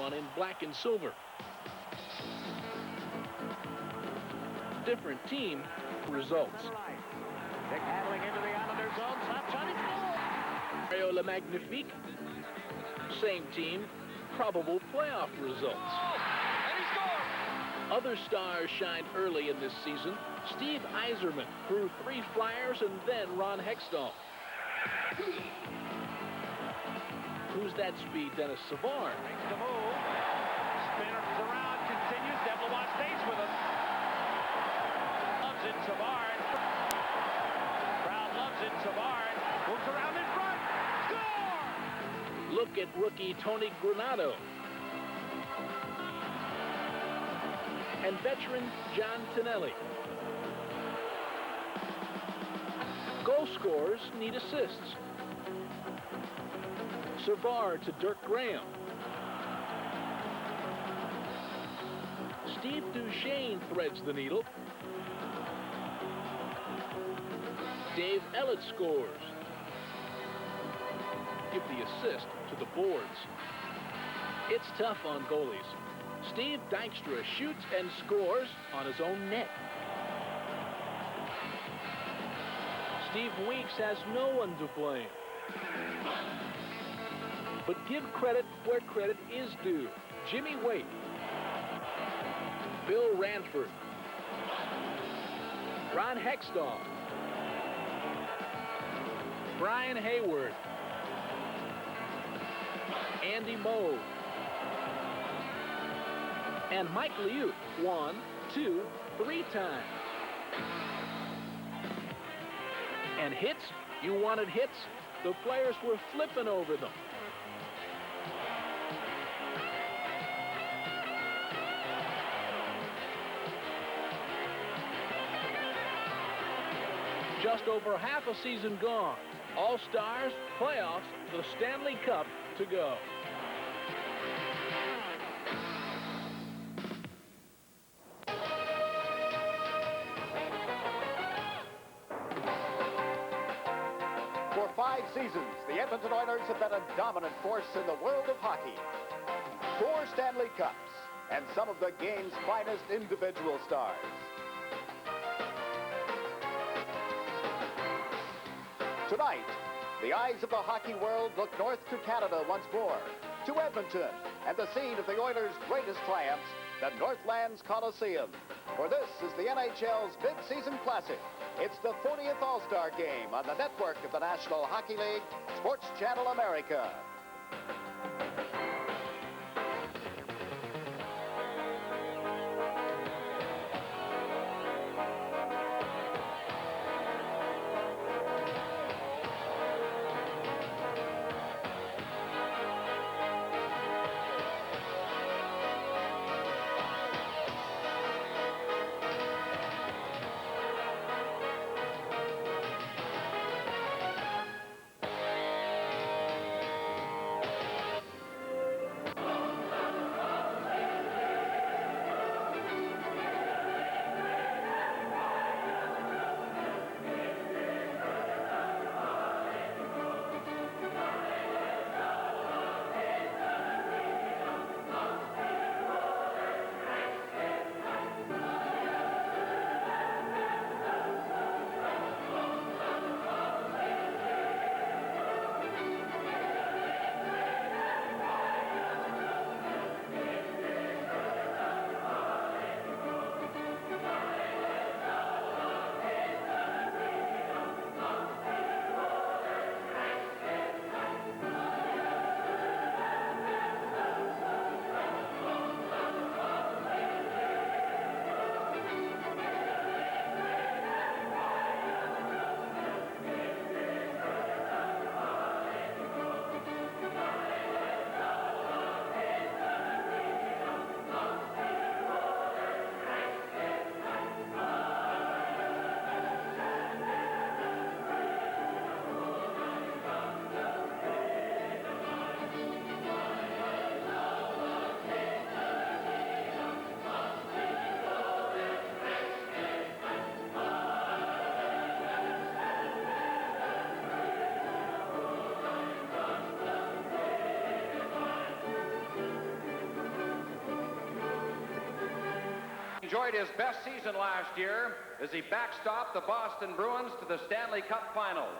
one in black and silver. Different team, results. Big handling into the Islander zone. Slap shot, it's goal! Mario Le Magnifique. Same team, probable playoff results. And he scores! Other stars shined early in this season. Steve Yzerman threw 3 flyers, and then Ron Hextall. Who's that speed? Dennis Savard. Makes the move. Spins around, continues. Deplois stays with him. Loves it, Savard. Crowd loves it, Savard. Moves around in front. Score! Look at rookie Tony Granato. And veteran John Tonelli. Goal scorers need assists. Savard to Dirk Graham. Steve Duchesne threads the needle. Dave Ellett scores. Give the assist to the boards. It's tough on goalies. Steve Dykstra shoots and scores on his own net. Steve Weeks has no one to blame. But give credit where credit is due. Jimmy Waite. Bill Ranford. Ron Hextall. Brian Hayward. Andy Moe. And Mike Liut 1, 2, 3 times. And hits? You wanted hits? The players were flipping over them. Just over half a season gone. All-Stars, playoffs, the Stanley Cup to go. For 5 seasons, the Edmonton Oilers have been a dominant force in the world of hockey. 4 Stanley Cups and some of the game's finest individual stars. Tonight, the eyes of the hockey world look north to Canada once more, to Edmonton, and the scene of the Oilers' greatest triumphs, the Northlands Coliseum. For this is the NHL's mid-season classic. It's the 40th All-Star Game on the network of the National Hockey League, Sports Channel America. enjoyed his best season last year as he backstopped the Boston Bruins to the Stanley Cup Finals.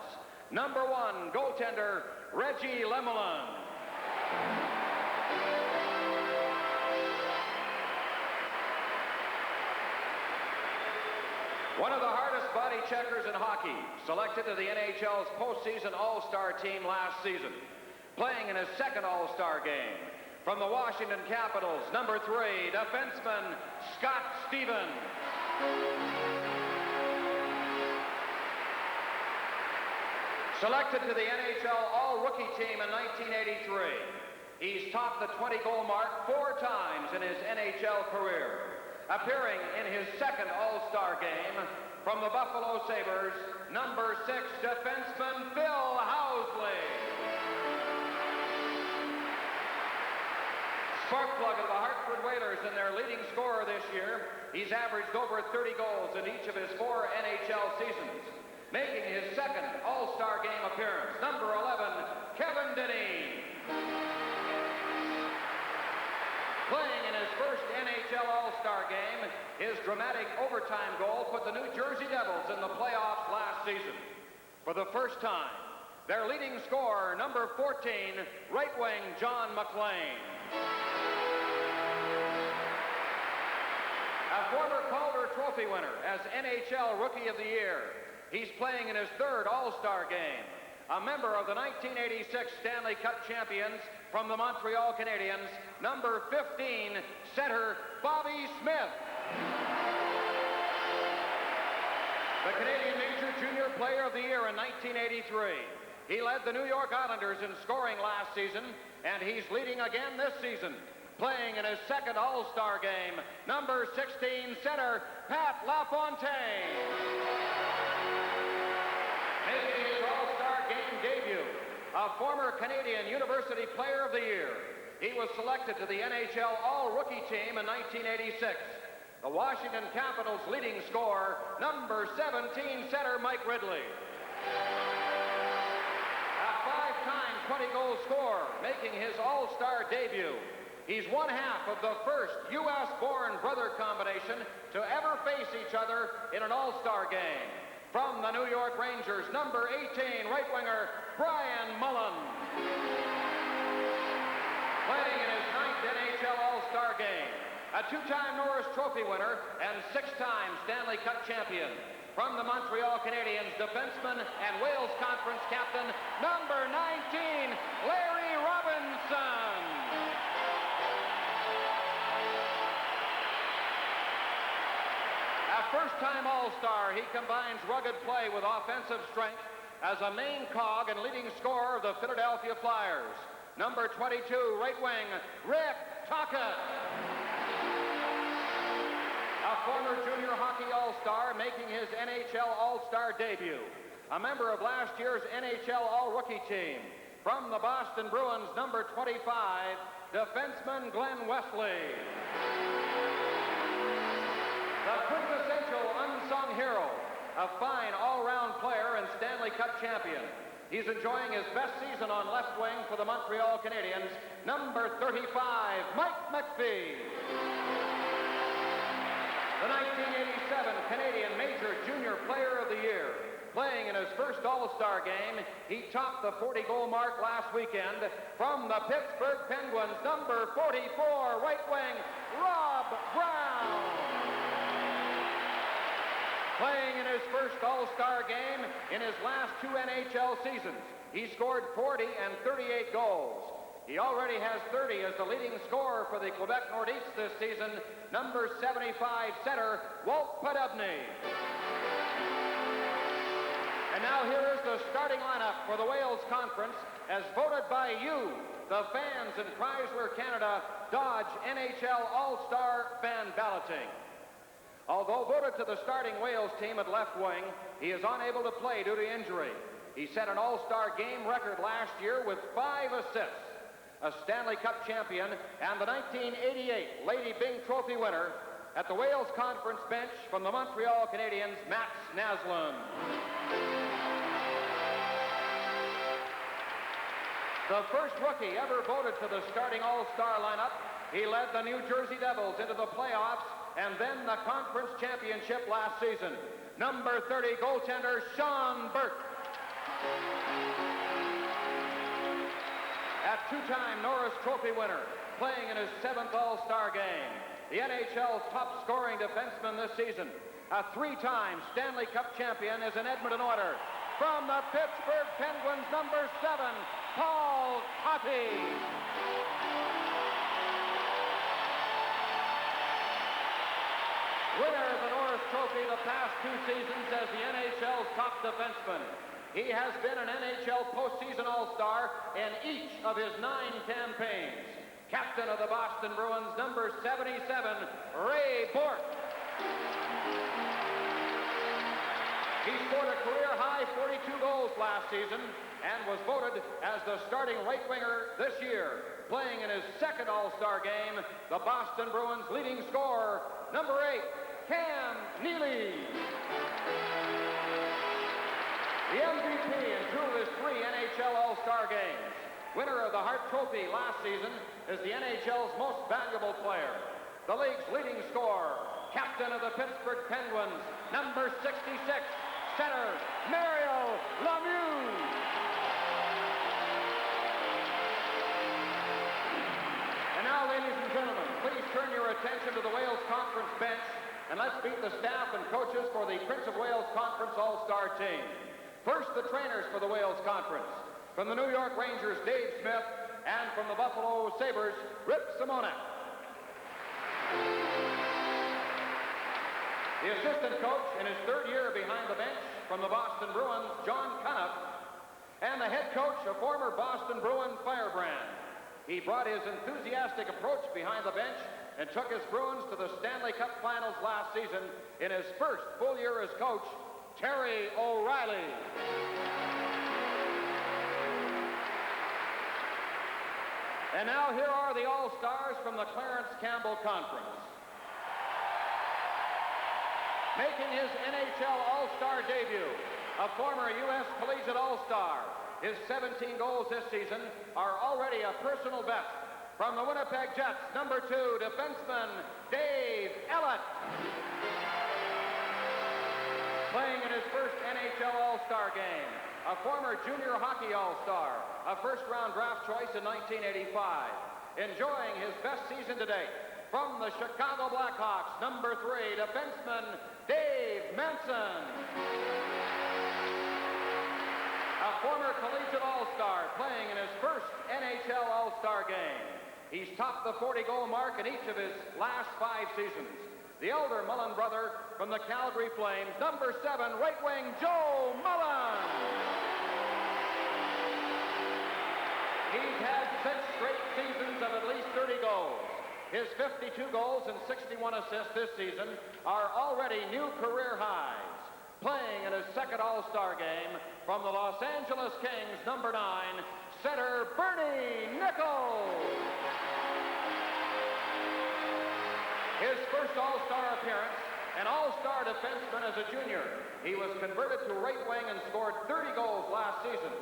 Number 1, goaltender, Reggie Lemelin. One of the hardest body checkers in hockey, selected to the NHL's postseason All-Star team last season, playing in his second All-Star game. From the Washington Capitals, number 3, defenseman Scott Stevens. Selected to the NHL All-Rookie team in 1983. He's topped the 20-goal mark 4 times in his NHL career. Appearing in his second All-Star game from the Buffalo Sabres, number 6, defenseman Phil Housley. Sparkplug of the Hartford Whalers and their leading scorer this year. He's averaged over 30 goals in each of his 4 NHL seasons. Making his second All-Star game appearance, number 11, Kevin Dineen. Playing in his first NHL All-Star game, his dramatic overtime goal put the New Jersey Devils in the playoffs last season. For the first time, their leading scorer, number 14, right wing John McLean. A former Calder Trophy winner as NHL Rookie of the Year. He's playing in his third All-Star game. A member of the 1986 Stanley Cup champions from the Montreal Canadiens, number 15, center Bobby Smith. The Canadian Major Junior Player of the Year in 1983. He led the New York Islanders in scoring last season, and he's leading again this season. Playing in his second All-Star game, number 16, center Pat LaFontaine. Making his All-Star game debut, a former Canadian University Player of the Year. He was selected to the NHL All-Rookie team in 1986. The Washington Capitals' leading scorer, number 17, center Mike Ridley. A 5-time 20-goal scorer, making his All-Star debut. He's one half of the first U.S.-born brother combination to ever face each other in an All-Star game. From the New York Rangers, number 18, right winger, Brian Mullen. Playing in his 9th NHL All-Star game. A 2-time Norris Trophy winner and 6-time Stanley Cup champion. From the Montreal Canadiens, defenseman and Wales Conference captain, number 19, Larry Robinson. A first-time All-Star, he combines rugged play with offensive strength as a main cog and leading scorer of the Philadelphia Flyers. Number 22, right wing, Rick Tocchet. A former junior hockey All-Star making his NHL All-Star debut. A member of last year's NHL All-Rookie team. From the Boston Bruins, number 25, defenseman Glenn Wesley. The quintessential unsung hero, a fine all-round player and Stanley Cup champion. He's enjoying his best season on left wing for the Montreal Canadiens, number 35, Mike McPhee. The 1987 Canadian Major Junior Player of the Year. Playing in his first All-Star game, he topped the 40-goal mark last weekend. From the Pittsburgh Penguins, number 44, right wing, Rob Brown. Playing in his first All-Star game in his last 2 NHL seasons. He scored 40 and 38 goals. He already has 30 as the leading scorer for the Quebec Nordiques this season, number 75 center, Walt Poddubny. And now here is the starting lineup for the Wales Conference as voted by you, the fans in Chrysler Canada Dodge NHL All-Star fan balloting. Although voted to the starting Wales team at left wing, he is unable to play due to injury. He set an All-Star game record last year with 5 assists. A Stanley Cup champion and the 1988 Lady Byng Trophy winner at the Wales Conference bench from the Montreal Canadiens, Mats Naslund. The first rookie ever voted to the starting All-Star lineup, he led the New Jersey Devils into the playoffs and then the conference championship last season. Number 30, goaltender Sean Burke. A two-time Norris Trophy winner, playing in his 7th All-Star game. The NHL's top-scoring defenseman this season. A three-time Stanley Cup champion is an Edmonton Oiler. From the Pittsburgh Penguins, number 7, Paul Cottee. Winner of the Norris Trophy the past 2 seasons as the NHL's top defenseman. He has been an NHL postseason All-Star in each of his 9 campaigns. Captain of the Boston Bruins, number 77, Ray Bourque. He scored a career-high 42 goals last season and was voted as the starting right winger this year. Playing in his 2nd All-Star game, the Boston Bruins' leading scorer, number 8, Cam Neely. The MVP in 2 of his 3 NHL All-Star games. Winner of the Hart Trophy last season is the NHL's most valuable player. The league's leading scorer, captain of the Pittsburgh Penguins, number 66, center, Mario Lemieux. And now, ladies and gentlemen, please turn your attention to the Wales Conference bench, and let's meet the staff and coaches for the Prince of Wales Conference All-Star team. First, the trainers for the Wales Conference. From the New York Rangers, Dave Smith, and from the Buffalo Sabres, Rip Simonek. The assistant coach in his 3rd year behind the bench from the Boston Bruins, John Cunniff, and the head coach, a former Boston Bruin firebrand. He brought his enthusiastic approach behind the bench and took his Bruins to the Stanley Cup Finals last season in his 1st full year as coach, Terry O'Reilly. And now here are the All-Stars from the Clarence Campbell Conference. Making his NHL All-Star debut, a former U.S. Collegiate All-Star. His 17 goals this season are already a personal best. From the Winnipeg Jets, number 2, defenseman Dave Ellett. Playing in his 1st NHL All-Star game, a former junior hockey All-Star, a first-round draft choice in 1985. Enjoying his best season to date. From the Chicago Blackhawks, number 3, defenseman Dave Manson. A former collegiate All-Star playing in his 1st NHL All-Star game. He's topped the 40-goal mark in each of his last 5 seasons. The elder Mullen brother from the Calgary Flames, number 7, right wing Joe Mullen. He's had 6 straight seasons of at least 30 goals. His 52 goals and 61 assists this season are already new career highs. Playing in his 2nd All-Star game from the Los Angeles Kings, number 9, center Bernie Nichols. His 1st All-Star appearance, an All-Star defenseman as a junior. He was converted to right wing and scored 30 goals last season.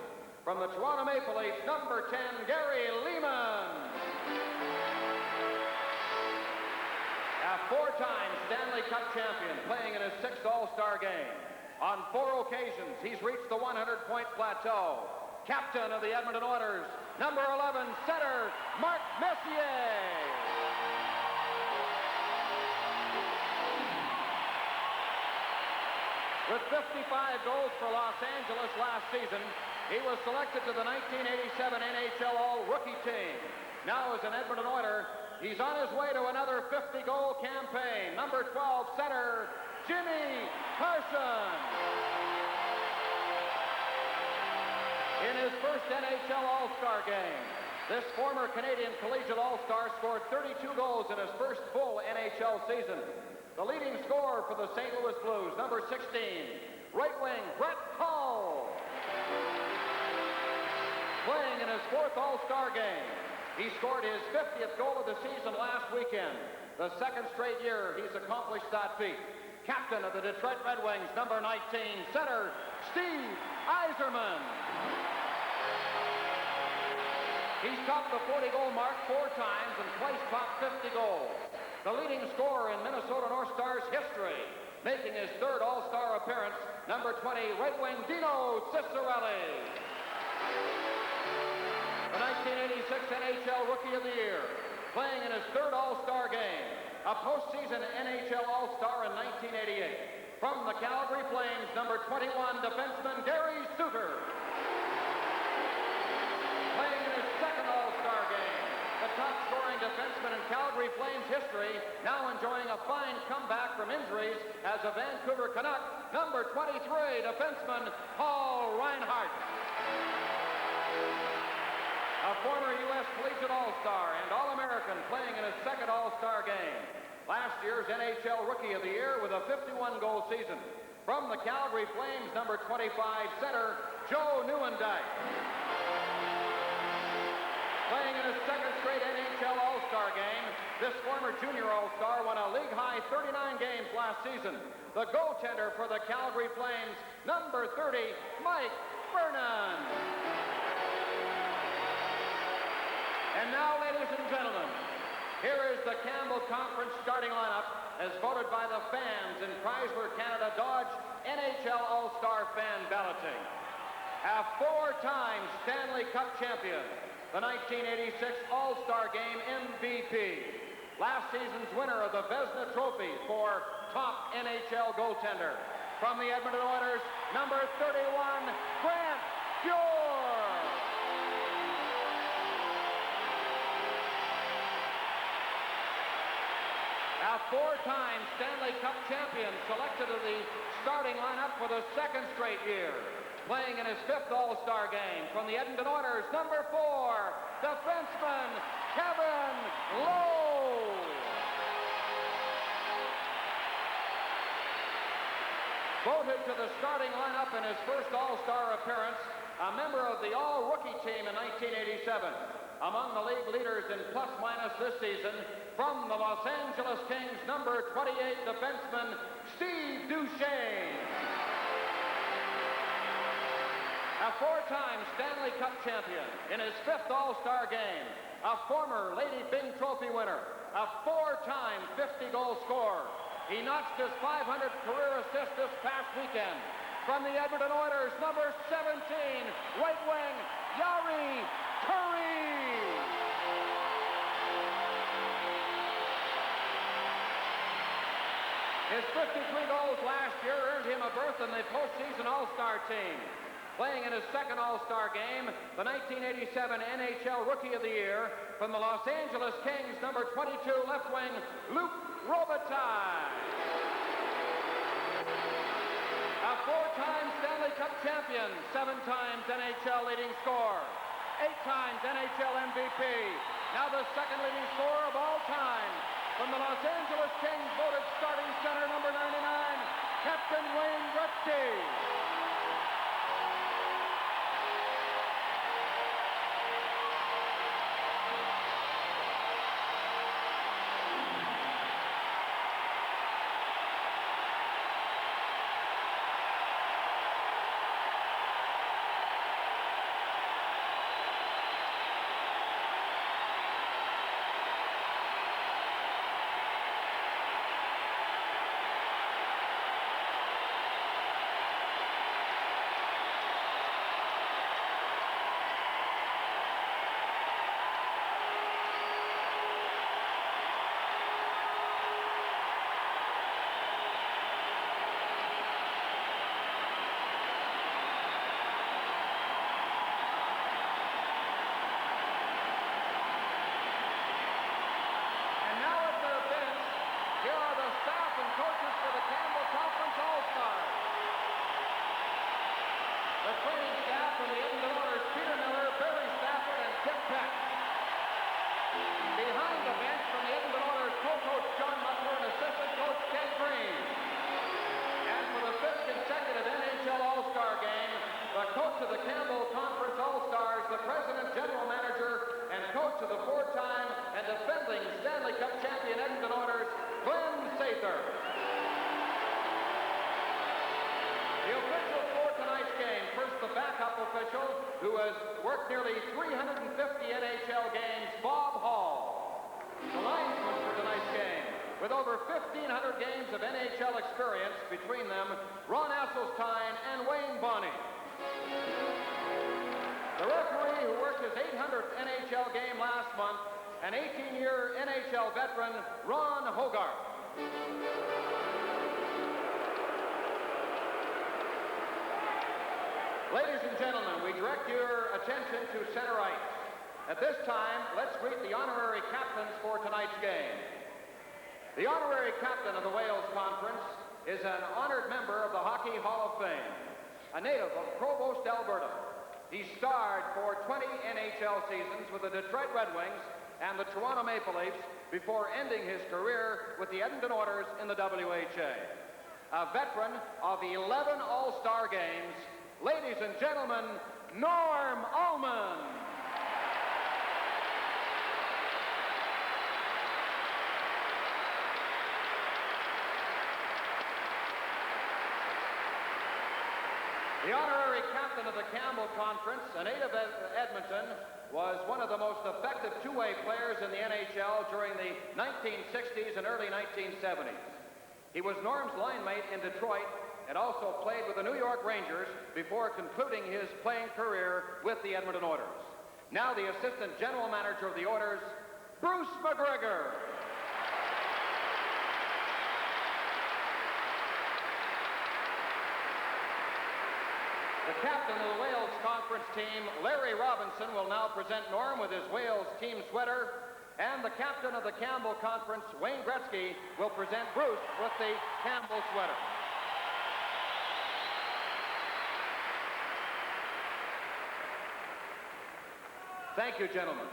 From the Toronto Maple Leafs, number 10, Gary Lehman. A 4-time Stanley Cup champion playing in his 6th All-Star game. On 4 occasions, he's reached the 100-point plateau. Captain of the Edmonton Oilers, number 11, center, Mark Messier. With 55 goals for Los Angeles last season, he was selected to the 1987 NHL All-Rookie team. Now as an Edmonton Oiler, he's on his way to another 50-goal campaign. Number 12, center, Jimmy Carson. In his 1st NHL All-Star game, this former Canadian Collegiate All-Star scored 32 goals in his 1st full NHL season. The leading scorer for the St. Louis Blues, number 16, right wing Brett Hull. Playing in his 4th All-Star game, he scored his 50th goal of the season last weekend. The 2nd straight year he's accomplished that feat. Captain of the Detroit Red Wings, number 19, center, Steve Yzerman. He's topped the 40-goal mark 4 times and twice topped 50 goals. the leading scorer in Minnesota North Stars history, making his third All-Star appearance, number 20, right wing Dino Ciccarelli. The 1986 NHL Rookie of the Year, playing in his third All-Star game, a postseason NHL All-Star in 1988. From the Calgary Flames, number 21, defenseman Gary Suter. Playing in his second All-Star game, the top-scoring defenseman in Calgary Flames history, now enjoying a fine comeback from injuries as a Vancouver Canuck, number 23, defenseman Paul Reinhart. A former U.S. Collegiate All-Star and All-American playing in his second All-Star game. Last year's NHL Rookie of the Year with a 51-goal season. From the Calgary Flames, number 25, center Joe Nieuwendyk. Playing in his second straight NHL All-Star game, this former junior All-Star won a league-high 39 games last season. The goaltender for the Calgary Flames, number 30, Mike Vernon. And now, ladies and gentlemen, here is the Campbell Conference starting lineup as voted by the fans in Chrysler Canada Dodge NHL All-Star fan balloting. A four-time Stanley Cup champion, the 1986 All-Star Game MVP, last season's winner of the Vezina Trophy for top NHL goaltender. From the Edmonton Oilers, number 31, Grant Fuhr. A four-time Stanley Cup champion selected to the starting lineup for the second straight year. Playing in his fifth All-Star game from the Edmonton Oilers, number 4, defenseman Kevin Lowe. Voted to the starting lineup in his first All-Star appearance, a member of the All-Rookie team in 1987. Among the league leaders in plus-minus this season, from the Los Angeles Kings, number 28, defenseman Steve Duchesne. A four-time Stanley Cup champion in his fifth All-Star game, a former Lady Byng Trophy winner, a four-time 50-goal scorer. He notched his 500th career assist this past weekend. From the Edmonton Oilers, number 17, right wing, Jari Kurri. His 53 goals last year earned him a berth in the postseason All-Star team. Playing in his second All-Star game, the 1987 NHL Rookie of the Year, from the Los Angeles Kings, number 22, left wing, Luc Robitaille. A four-time Stanley Cup champion, 7 times NHL leading scorer, 8 times NHL MVP, now the second leading scorer of all time. From the Los Angeles Kings, voted starting center, number 99, Captain Wayne Gretzky. with over 1,500 games of NHL experience between them, Ron Asselstein and Wayne Bonney. The referee who worked his 800th NHL game last month, an 18-year NHL veteran, Ron Hogarth. Ladies and gentlemen, we direct your attention to center ice. At this time, let's greet the honorary captains for tonight's game. The honorary captain of the Wales Conference is an honored member of the Hockey Hall of Fame, a native of Provost, Alberta. He starred for 20 NHL seasons with the Detroit Red Wings and the Toronto Maple Leafs before ending his career with the Edmonton Oilers in the WHA. A veteran of 11 All-Star Games, ladies and gentlemen, Norm Allman. The honorary captain of the Campbell Conference, a native of Edmonton, was one of the most effective two-way players in the NHL during the 1960s and early 1970s. He was Norm's line mate in Detroit and also played with the New York Rangers before concluding his playing career with the Edmonton Oilers. Now the assistant general manager of the Oilers, Bruce McGregor. The captain of the Wales Conference team, Larry Robinson, will now present Norm with his Wales team sweater, and the captain of the Campbell Conference, Wayne Gretzky, will present Bruce with the Campbell sweater. Thank you, gentlemen.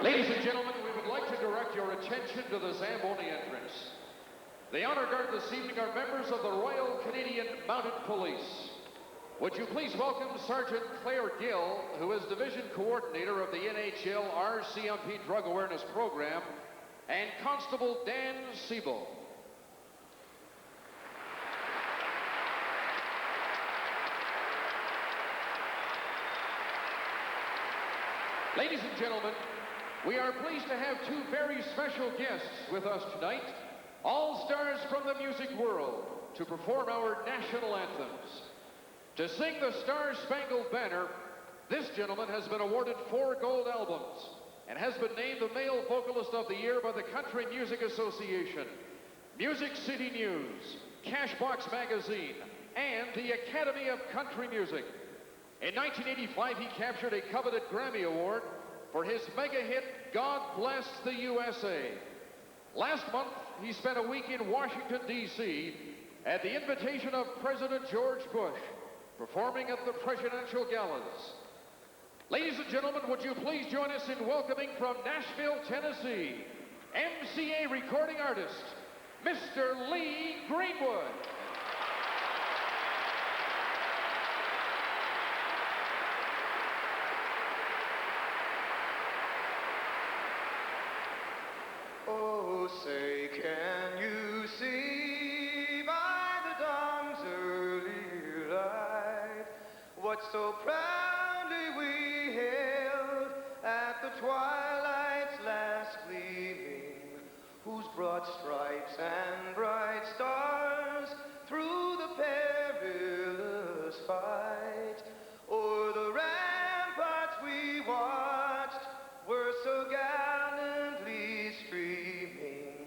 Ladies and gentlemen, we would like to direct your attention to the Zamboni entrance. The honor guard this evening are members of the Royal Canadian Mounted Police. Would you please welcome Sergeant Claire Gill, who is Division Coordinator of the NHL RCMP Drug Awareness Program, and Constable Dan Siebel. Ladies and gentlemen, we are pleased to have two very special guests with us tonight, all-stars from the music world, to perform our national anthems. To sing the Star-Spangled Banner, this gentleman has been awarded 4 gold albums and has been named the Male Vocalist of the Year by the Country Music Association, Music City News, Cashbox Magazine, and the Academy of Country Music. In 1985, he captured a coveted Grammy Award for his mega hit, God Bless the USA. Last month, he spent a week in Washington, D.C. at the invitation of President George Bush, performing at the presidential galas. Ladies and gentlemen, would you please join us in welcoming from Nashville, Tennessee, MCA recording artist, Mr. Lee Greenwood. Oh, say, can you see by the dawn's early light what so proudly we hailed at the twilight's last gleaming, whose broad stripes and bright stars through the perilous fight o'er the ramparts we watched were so gallantly streaming,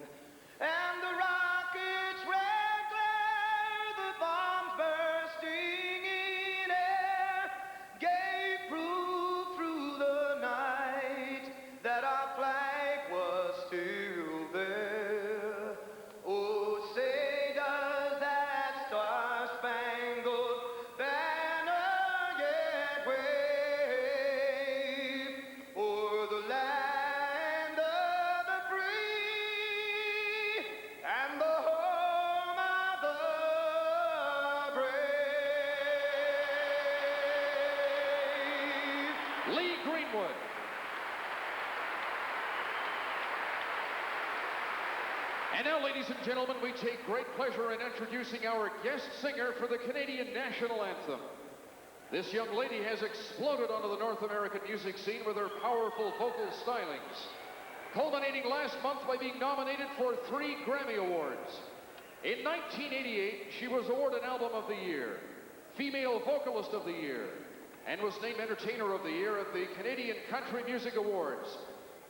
and the rocket's red glare, the bombs bursting in air, gave proof through the night that our flag was still there. Oh, say does that star Lee Greenwood. And now, ladies and gentlemen, we take great pleasure in introducing our guest singer for the Canadian National Anthem. This young lady has exploded onto the North American music scene with her powerful vocal stylings, culminating last month by being nominated for 3 Grammy Awards. In 1988, she was awarded Album of the Year, Female Vocalist of the Year, and was named Entertainer of the Year at the Canadian Country Music Awards,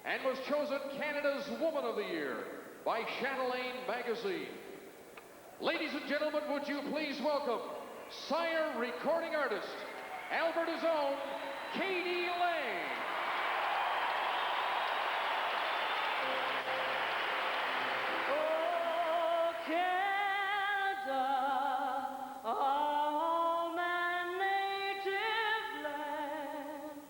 and was chosen Canada's Woman of the Year by Chatelaine magazine. Ladies and gentlemen, would you please welcome Sire recording artist, Alberta's own Katie Lang. Oh, Canada, oh, my native land,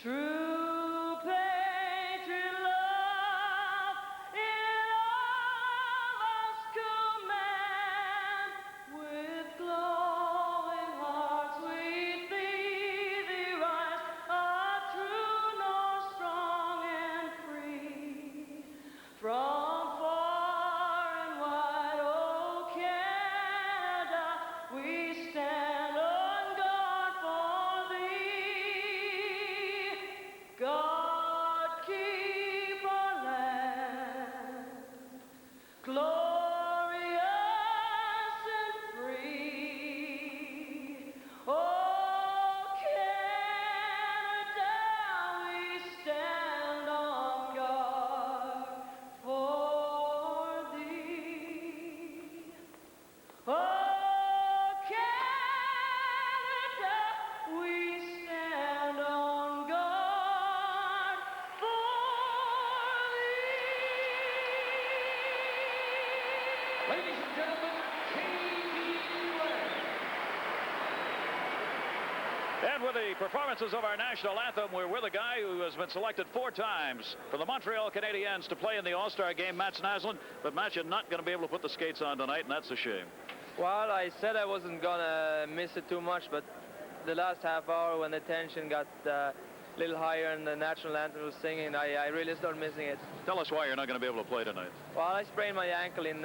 true patriot love in all us command. With glowing hearts we thee rise, a true north, strong and free. From far and wide, oh Canada, we stand on guard for thee. God keep our land glorious and free. Oh Canada, we stand on guard for thee. Oh Canada, we stand on guard for thee. Ladies and gentlemen, Katie Lang. And with the performances of our national anthem, we're with a guy who has been selected 4 times for the Montreal Canadiens to play in the All-Star Game, Mats Naslund. But Mats, you're not going to be able to put the skates on tonight, and that's a shame. Well, I said I wasn't gonna miss it too much, but the last half hour when the tension got a little higher and the national anthem was singing, I really started missing it. Tell us why you're not going to be able to play tonight. Well, I sprained my ankle in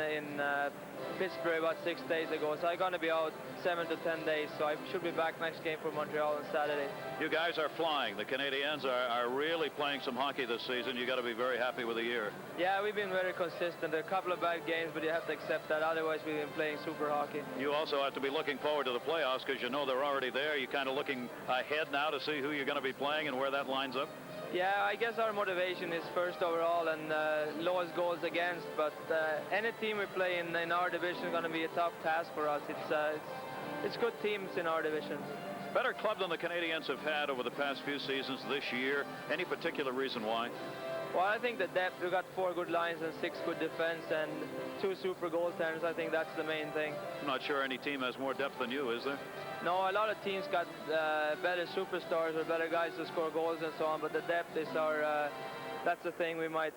Pittsburgh about 6 days ago, so I'm gonna be out 7 to 10 days, so I should be back next game for Montreal on Saturday. You guys are flying. The Canadiens are really playing some hockey this season. You got to be very happy with the year. Yeah, we've been very consistent. A couple of bad games, but you have to accept that. Otherwise, we've been playing super hockey. You also have to be looking forward to the playoffs because you know they're already there. You're kind of looking ahead now to see who you're going to be playing and where that lines up. Yeah, I guess our motivation is first overall and lowest goals against, but any team we play in our division is going to be a tough task for us. It's good teams in our division. Better club than the Canadiens have had over the past few seasons this year. Any particular reason why? Well, I think the depth. We've got 4 good lines and 6 good defense and 2 super goaltenders. I think that's the main thing. I'm not sure any team has more depth than you, is there? No, a lot of teams got better superstars or better guys to score goals and so on, but the depth is that's the thing we might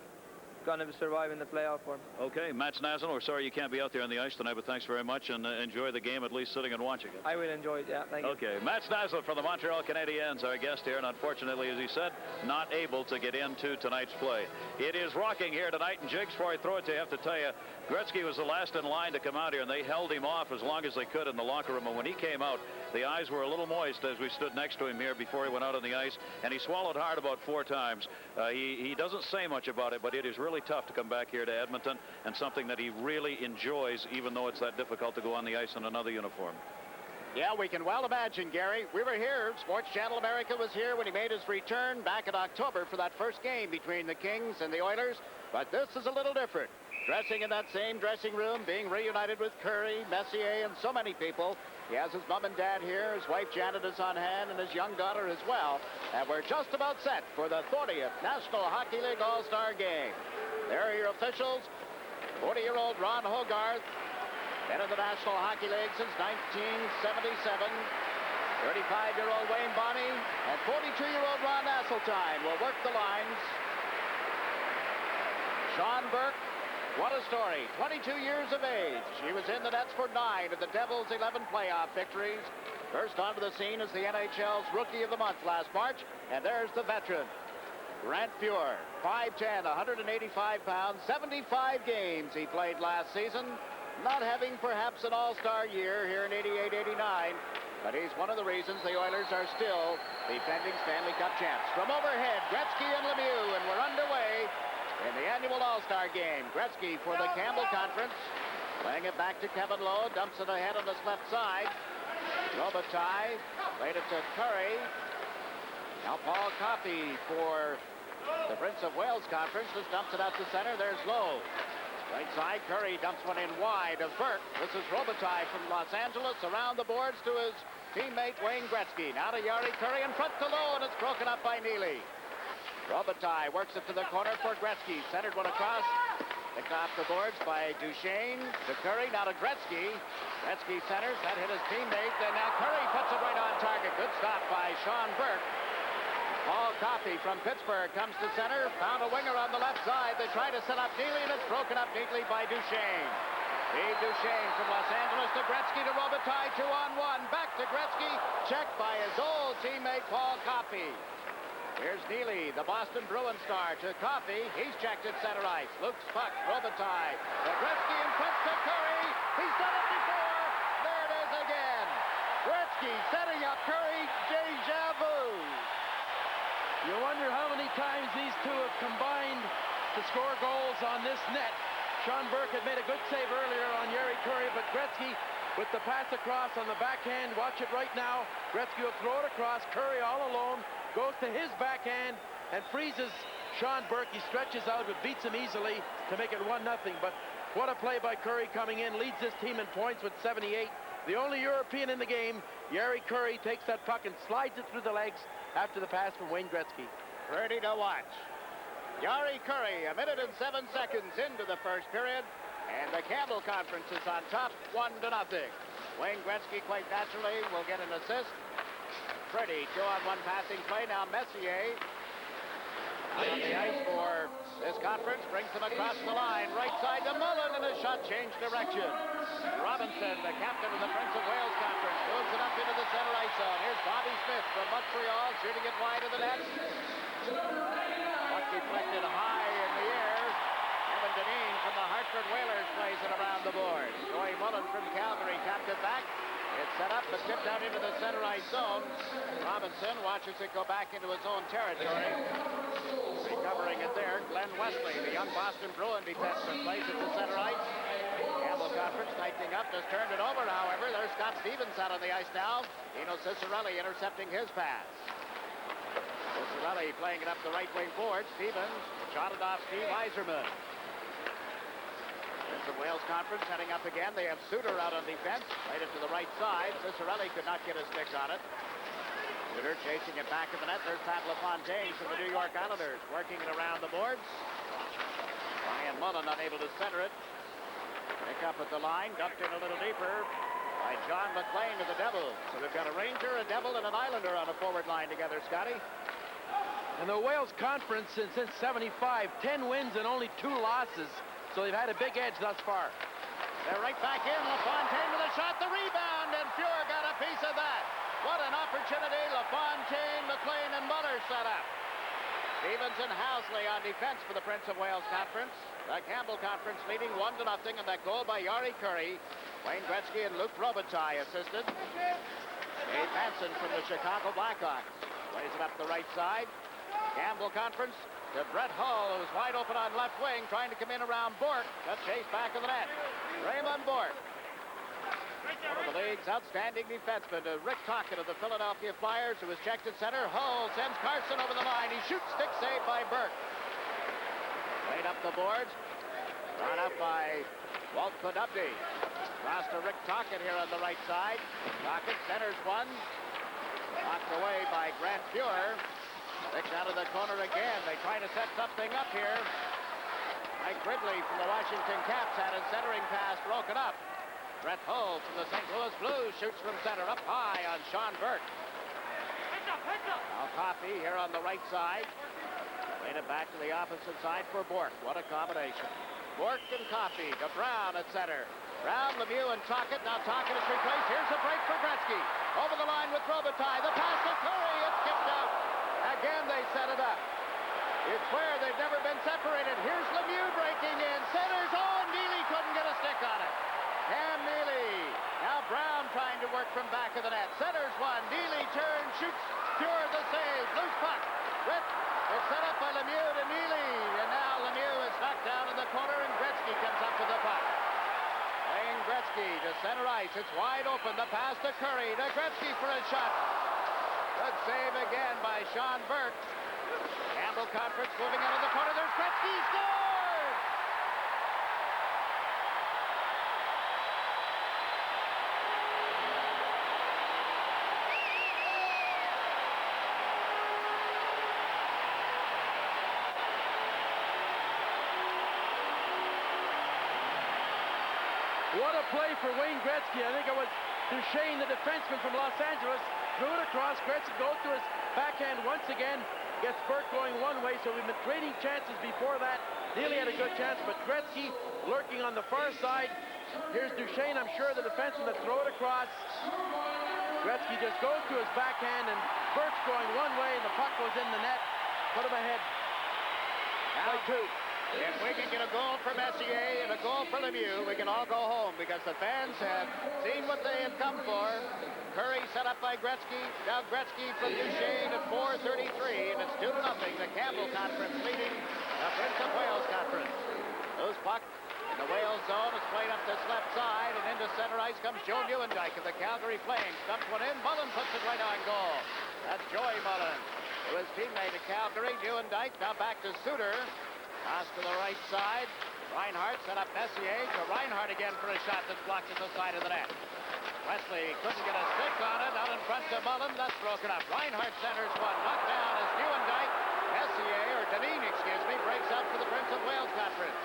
going to survive in the playoff for. Okay, Mats Naslund, we're sorry you can't be out there on the ice tonight, but thanks very much, and enjoy the game, at least sitting and watching it. I will enjoy it, yeah, thank you. Okay, Mats Naslund from the Montreal Canadiens, our guest here, and unfortunately, as he said, not able to get into tonight's play. It is rocking here tonight, and Jigs, before I throw it to you, I have to tell you, Gretzky was the last in line to come out here, and they held him off as long as they could in the locker room, and when he came out, the eyes were a little moist as we stood next to him here before he went out on the ice, and he swallowed hard about 4 times. He doesn't say much about it, but it is really tough to come back here to Edmonton, and something that he really enjoys, even though it's that difficult to go on the ice in another uniform. Yeah, we can well imagine, Gary. We were here. Sports Channel America was here when he made his return back in October for that first game between the Kings and the Oilers. But this is a little different. Dressing in that same dressing room, being reunited with Curry, Messier, and so many people. He has his mom and dad here. His wife Janet is on hand, and his young daughter as well. And we're just about set for the 40th National Hockey League All-Star Game. There are your officials. 40-year-old Ron Hogarth, been in the National Hockey League since 1977. 35-year-old Wayne Bonney and 42-year-old Ron Asseltine will work the lines. Sean Burke, what a story. 22 years of age. He was in the nets for 9 of the Devils' 11 playoff victories. First onto the scene is the NHL's Rookie of the Month last March, and there's the veteran, Grant Fuhr, 5'10", 185 pounds, 75 games he played last season, not having perhaps an all-star year here in 88-89, but he's one of the reasons the Oilers are still defending Stanley Cup champs. From overhead, Gretzky and Lemieux, and we're underway in the annual All-Star Game. Gretzky for the Campbell Conference, playing it back to Kevin Lowe, dumps it ahead on his left side. Robitaille played it to Curry. Now Paul Coffey for the Prince of Wales Conference, just dumps it out to center. There's Lowe. Right side, Curry dumps one in wide of Burke. This is Robitaille from Los Angeles, around the boards to his teammate Wayne Gretzky. Now to Jari Kurri in front to Lowe, and it's broken up by Neely. Robitaille works it to the corner for Gretzky. Centered one across. Picked off the boards by Duchesne to Curry. Now to Gretzky. Gretzky centers. That hit his teammate. And now Curry puts it right on target. Good stop by Sean Burke. Paul Coffey from Pittsburgh comes to center. Found a winger on the left side. They try to set up Neely, and it's broken up neatly by Duchesne. Steve Duchesne from Los Angeles to Gretzky to Robitaille. 2-on-1. Back to Gretzky. Checked by his old teammate Paul Coffey. Here's Neely, the Boston Bruins star, to Coffey. He's checked at center ice. Luke's puck, Robitaille. To Gretzky in front to Curry. He's done it before. There it is again. Gretzky setting up Curry. Deja vu. You wonder how many times these two have combined to score goals on this net. Sean Burke had made a good save earlier on Jari Kurri, but Gretzky with the pass across on the backhand. Watch it right now. Gretzky will throw it across. Curry all alone goes to his backhand and freezes Sean Burke. He stretches out but beats him easily to make it 1-0. But what a play by Curry coming in. Leads this team in points with 78. The only European in the game, Jari Kurri, takes that puck and slides it through the legs after the pass from Wayne Gretzky. Pretty to watch. Jari Kurri, 1 minute and 7 seconds into the first period, and the Campbell Conference is on top, 1-0. Wayne Gretzky, quite naturally, will get an assist. Pretty 2-on-1 passing play. Now Messier on the ice for this conference, brings him across the line, right side to Mullen, and a shot changed direction. Robinson, the captain of the Prince of Wales Conference, moves it up into the center ice zone. Here's Bobby Smith from Montreal, shooting it wide of the net. Puck deflected high in the air. Evan Dineen from the Hartford Whalers plays it around the board. Joey Mullen from Calgary tapped it back. It's set up but tipped out into the center ice zone. Robinson watches it go back into his own territory. Recovering it there, Glenn Wesley, the young Boston Bruin defenseman, plays it to center ice. Campbell Conference tightening up, just turned it over, however. There's Scott Stevens out on the ice now. Dino Cicerelli intercepting his pass. Cicerelli playing it up the right wing forward. Stevens shot it off Steve Yzerman. Prince of Wales Conference heading up again. They have Suter out on defense. Played it to the right side. Cicerelli could not get his stick on it. Suter chasing it back at the net. There's Pat LaFontaine from the New York Islanders working it around the boards. Ryan Mullen unable to center it. Pick up at the line. Dumped in a little deeper by John McLean of the Devils. So they've got a Ranger, a Devil, and an Islander on a forward line together, Scotty. And the Wales Conference since 75, 10 wins and only 2 losses. So they've had a big edge thus far. They're right back in. LaFontaine with a shot, the rebound, and Fuhr got a piece of that. What an opportunity. LaFontaine, McLean, and Muller set up. Stevens and Housley on defense for the Prince of Wales Conference. The Campbell Conference leading 1-0, and that goal by Jari Kurri. Wayne Gretzky and Luke Robitaille assisted. Dave Manson from the Chicago Blackhawks plays it up the right side. Campbell Conference to Brett Hull, who's wide open on left wing, trying to come in around Bourque. Got chased back of the net. Raymond Bourque, one of the league's outstanding defensemen, to Rick Tocchet of the Philadelphia Flyers, who was checked at center. Hull sends Carson over the line. He shoots, stick save by Bourque. Played up the boards. Brought up by Walt Podubny. Cross to Rick Tocchet here on the right side. Tocchet centers one. Knocked away by Grant Fuhr. Picked out of the corner again. They try to set something up here. Mike Ridley from the Washington Caps had his centering pass broken up. Brett Hull from the St. Louis Blues shoots from center up high on Sean Burke. Now Coffey here on the right side. Played it back to the opposite side for Bourque. What a combination. Bourque and Coffey to Brown at center. Brown, Lemieux, and Tocchet. Now Tocchet is replaced. Here's a break for Gretzky. Gretzky over the line with Robitaille. The pass to Curry. It's kicked out. Again, they set it up. It's where they've never been separated. Here's Lemieux breaking in. Centers on. Neely couldn't get a stick on it. Cam Neely. Now Brown trying to work from back of the net. Centers one. Neely turns, shoots. Pure the save. Loose puck. It's set up by Lemieux to Neely. And now Lemieux is knocked down in the corner, and Gretzky comes up with the puck. Playing Gretzky to center ice. It's wide open. The pass to Curry. To Gretzky for a shot. Good save again by Sean Burke. Campbell Conference moving out of the corner. There's Gretzky. Scores! What a play for Wayne Gretzky. I think it was Duchesne, the defenseman from Los Angeles, threw it across. Gretzky goes to his backhand once again. Gets Burke going one way, so we've been trading chances before that. Neely had a good chance, but Gretzky lurking on the far side. Here's Duchesne, I'm sure the defenseman that throw it across. Gretzky just goes to his backhand, and Burke's going one way, and the puck goes in the net. Put him ahead. Now two. If we can get a goal for Messier and a goal for Lemieux, we can all go home because the fans have seen what they have come for. Curry set up by Gretzky. Now Gretzky from Duchesne at 4:33, and it's 2-0. The Campbell Conference leading the Prince of Wales Conference. Loose puck in the Wales zone is played up this left side, and into center ice comes Joe Nieuwendyk of the Calgary Flames. Dumps one in. Mullen puts it right on goal. That's Joey Mullen, who is teammate at Calgary. Nieuwendyk now back to Suter. Pass to the right side. Reinhardt set up Messier to Reinhardt again for a shot that's blocked at the side of the net. Wesley couldn't get a stick on it. Out in front to Mullen. That's broken up. Reinhardt centers one. Knocked down is Nieuwendyk. Messier, or Dineen, excuse me, breaks up for the Prince of Wales Conference.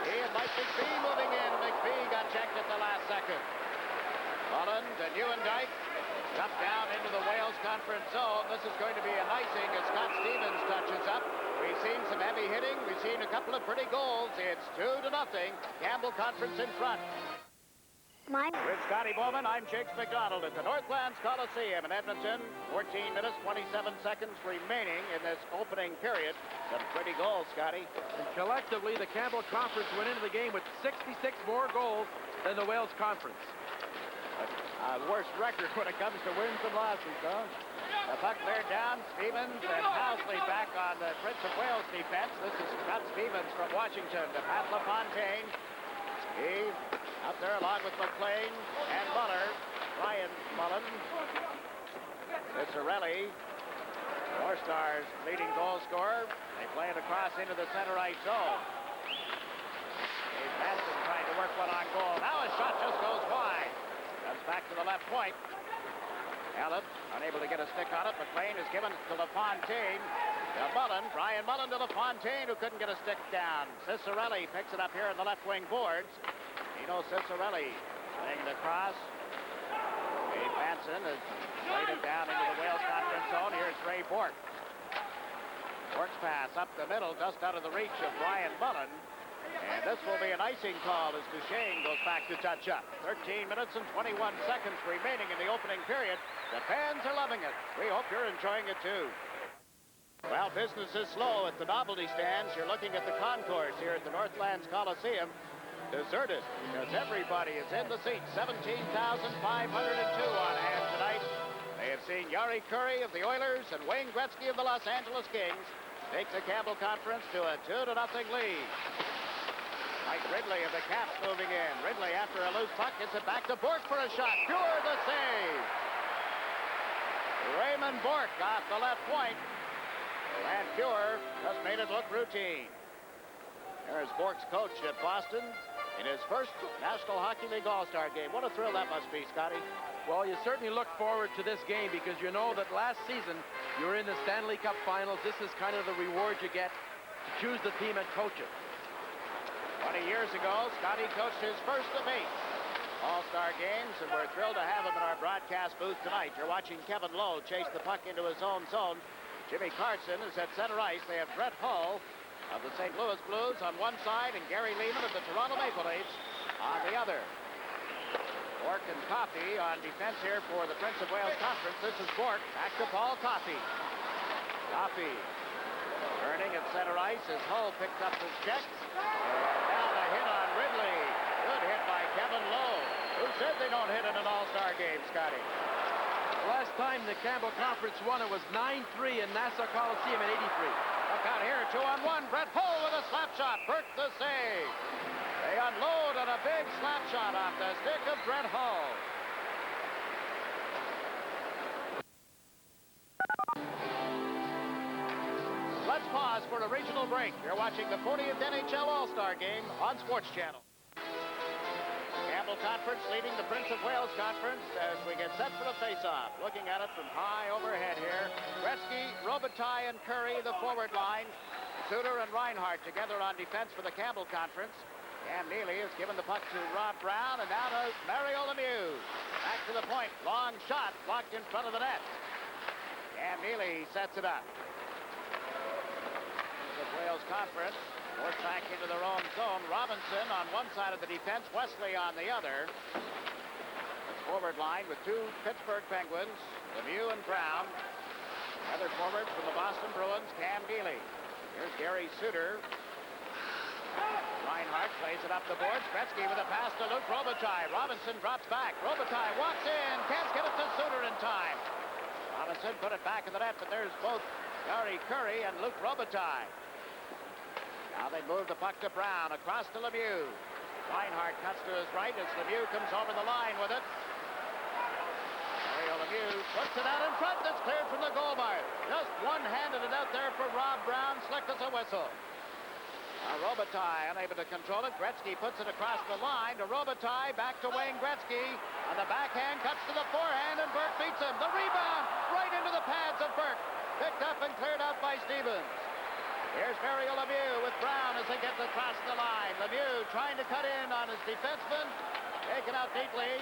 He and Mike McPhee moving in. McPhee got checked at the last second. Mullen to Nieuwendyk. Dumped down into the Wales Conference zone. This is going to be an icing as Scott Stevens touches up. We've seen some heavy hitting. We've seen a couple of pretty goals. It's 2-0. Campbell Conference in front. With Scotty Bowman, I'm Jakes McDonald at the Northlands Coliseum in Edmonton. 14 minutes, 27 seconds remaining in this opening period. Some pretty goals, Scotty. And collectively, the Campbell Conference went into the game with 66 more goals than the Wales Conference. Worst record when it comes to wins and losses, huh? The puck cleared down. Stevens and Housley back on the Prince of Wales defense. This is Scott Stevens from Washington to Pat LaFontaine. He out there along with McLean and Muller. Ryan Mullen. Cicerelli, North Stars leading goal scorer. They play it across into the center ice zone. Madsen trying to work one on goal. Now a shot just goes wide. Comes back to the left point. Allen unable to get a stick on it. McLean is given to LaFontaine. To Mullen. Brian Mullen to LaFontaine, who couldn't get a stick down. Cicerelli picks it up here in the left wing boards. Nino Cicerelli playing it across. Dave Manson has played it down into the Wales Conference zone. Here's Ray Bork. Bork's pass up the middle, just out of the reach of Brian Mullen. And this will be an icing call as Duchesne goes back to touch up. 13 minutes and 21 seconds remaining in the opening period. The fans are loving it. We hope you're enjoying it too. Well, business is slow at the novelty stands. You're looking at the concourse here at the Northlands Coliseum. Deserted because everybody is in the seats. 17,502 on hand tonight. They have seen Yari Curry of the Oilers and Wayne Gretzky of the Los Angeles Kings take the Campbell Conference to a 2-0 lead. Mike Ridley of the Caps moving in. Ridley after a loose puck gets it back to Bork for a shot. Pure the save. Raymond Bork off the left point. And Pure just made it look routine. There's Bork's coach at Boston in his first National Hockey League All-Star Game. What a thrill that must be, Scotty. Well, you certainly look forward to this game because you know that last season you were in the Stanley Cup Finals. This is kind of the reward you get to choose the team and coach it. 20 years ago, Scotty coached his first of 8 All-Star games, and we're thrilled to have him in our broadcast booth tonight. You're watching Kevin Lowe chase the puck into his own zone. Jimmy Carson is at center ice. They have Brett Hull of the St. Louis Blues on one side and Gary Lehman of the Toronto Maple Leafs on the other. Bork and Coffey on defense here for the Prince of Wales Conference. This is Bork. Back to Paul Coffey. Coffey turning at center ice as Hull picks up his check. And now the hit on Ridley. Good hit by Kevin Lowe. Who said they don't hit in an All-Star game, Scotty? Last time the Campbell Conference won, it was 9-3 in Nassau Coliseum in 83. Look out here, 2-on-1. Brett Hull with a slap shot. Burke the save. They unload on a big slap shot off the stick of Brett Hull. Let's pause for a regional break. You're watching the 40th NHL All-Star Game on Sports Channel. Campbell Conference leading the Prince of Wales Conference as we get set for the face-off. Looking at it from high overhead here. Gretzky, Robitaille, and Curry, the forward line. Suter and Reinhart together on defense for the Campbell Conference. Cam Neely has given the puck to Rob Brown, and now to Mario Lemieux. Back to the point. Long shot blocked in front of the net. Cam Neely sets it up. The Wales Conference forced back into their own zone. Robinson on one side of the defense, Wesley on the other. Forward line with two Pittsburgh Penguins, Lemieux and Brown. Another forward from the Boston Bruins, Cam Neely. Here's Gary Suter. Reinhart plays it up the boards. Gretzky with a pass to Luc Robitaille. Robinson drops back. Robitaille walks in. Can't get it to Suter in time. Robinson put it back in the net, but there's both Gary Curry and Luc Robitaille. Now they move the puck to Brown. Across to Lemieux. Reinhart cuts to his right as Lemieux comes over the line with it. Mario Lemieux puts it out in front. That's cleared from the goal bar. Just one-handed it out there for Rob Brown. Slick as a whistle. Now Robitaille unable to control it. Gretzky puts it across the line to Robitaille. Back to Wayne Gretzky. On the backhand, cuts to the forehand, and Burke beats him. The rebound right into the pads of Burke. Picked up and cleared out by Stevens. Here's Mario Lemieux with Brown as they get across the line. Lemieux trying to cut in on his defenseman. Taken out deeply.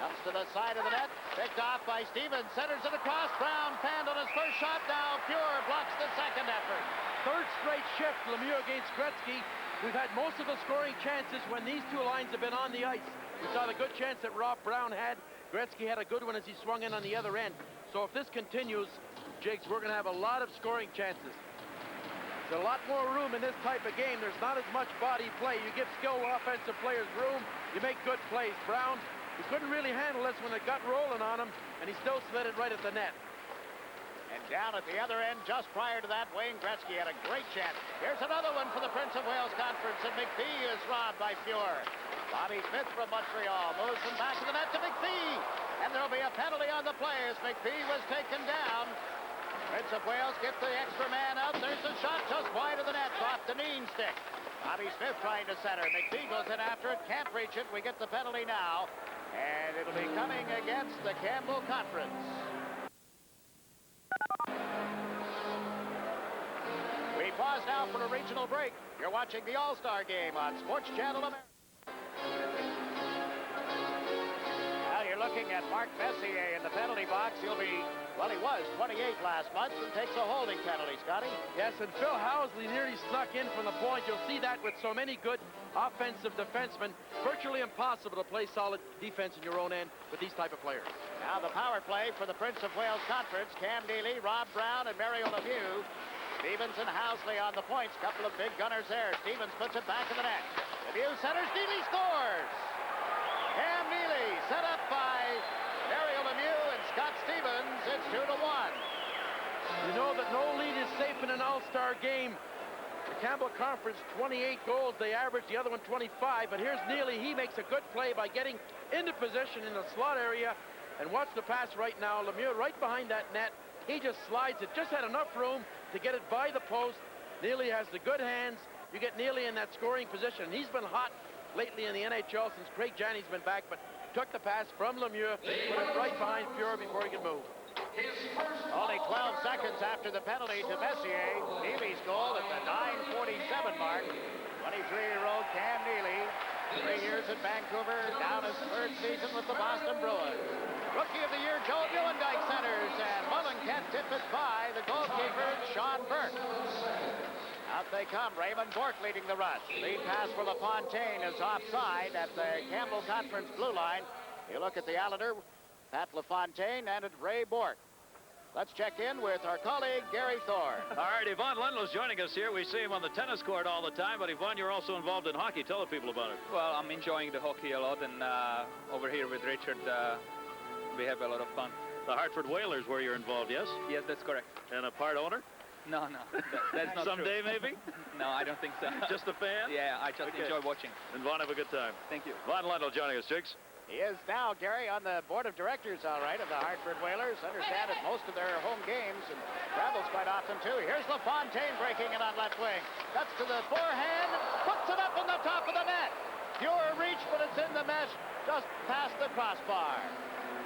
Comes to the side of the net. Picked off by Stevens. Centers it across. Brown panned on his first shot. Now Pure blocks the second effort. Third straight shift, Lemieux against Gretzky. We've had most of the scoring chances when these two lines have been on the ice. We saw the good chance that Rob Brown had. Gretzky had a good one as he swung in on the other end. So if this continues, Jigs, we're going to have a lot of scoring chances. There's a lot more room in this type of game. There's not as much body play. You give skilled offensive players room, you make good plays. Brown, he couldn't really handle this when it got rolling on him, and he still slid it right at the net. And down at the other end, just prior to that, Wayne Gretzky had a great chance. Here's another one for the Prince of Wales Conference, and McPhee is robbed by Pure. Bobby Smith from Montreal moves him back to the net to McPhee. And there'll be a penalty on the play as McPhee was taken down. Prince of Wales gets the extra man out. There's a shot just wide of the net off the Neen stick. Bobby Smith trying to center. McPhee goes in after it, can't reach it. We get the penalty now. And it'll be coming against the Campbell Conference. We pause now for a regional break. You're watching the All-Star Game on Sports Channel America. Now you're looking at Mark Messier in the penalty box. He'll be, well, he was 28 last month and takes a holding penalty, Scotty. Yes, and Phil Housley nearly snuck in from the point. You'll see that with so many good offensive defensemen. Virtually impossible to play solid defense in your own end with these type of players. Now the power play for the Prince of Wales Conference. Cam Neely, Rob Brown, and Mario Lemieux. Stevens and Housley on the points. Couple of big gunners there. Stevens puts it back in the net. Lemieux centers. Neely scores. Cam Neely set up by Mario Lemieux and Scott Stevens. It's 2-1. You know that no lead is safe in an All-Star game. The Campbell Conference, 28 goals. They average, the other one 25. But here's Neely. He makes a good play by getting into position in the slot area. And watch the pass right now. Lemieux right behind that net. He just slides it. Just had enough room to get it by the post. Neely has the good hands. You get Neely in that scoring position. He's been hot lately in the NHL since Craig Janney's been back, but took the pass from Lemieux, put it right behind Pure before he could move. Only 12 seconds after the penalty to Messier. Neely's goal at the 9:47 mark. 23-year-old Cam Neely, 3 years at Vancouver, down his third season with the Boston Bruins. Rookie of the Year, Joe Muhlendyk centers, and Mullen can't tip it by the goalkeeper, Sean Burke. Out they come. Raymond Bork leading the rush. Lead pass for LaFontaine is offside at the Campbell Conference blue line. You look at the Allender, Pat LaFontaine, and it's Ray Bork. Let's check in with our colleague, Gary Thorne. All right, Yvonne Lundell's joining us here. We see him on the tennis court all the time, but Yvonne, you're also involved in hockey. Tell the people about it. Well, I'm enjoying the hockey a lot, and over here with Richard, we have a lot of fun. The Hartford Whalers, where you're involved, yes? Yes, that's correct. And a part owner? No, that's not Someday, true. maybe? No, I don't think so. Just a fan? Yeah, I just enjoy watching. And Vaughn, have a good time. Thank you. Vaughn Lundell joining us, Jigs. He is now, Gary, on the board of directors, all right, of the Hartford Whalers. Understand it, most of their home games, and travels quite often, too. Here's LaFontaine breaking it on left wing. Cuts to the forehand, puts it up on the top of the net. Pure reach, but it's in the mesh, just past the crossbar.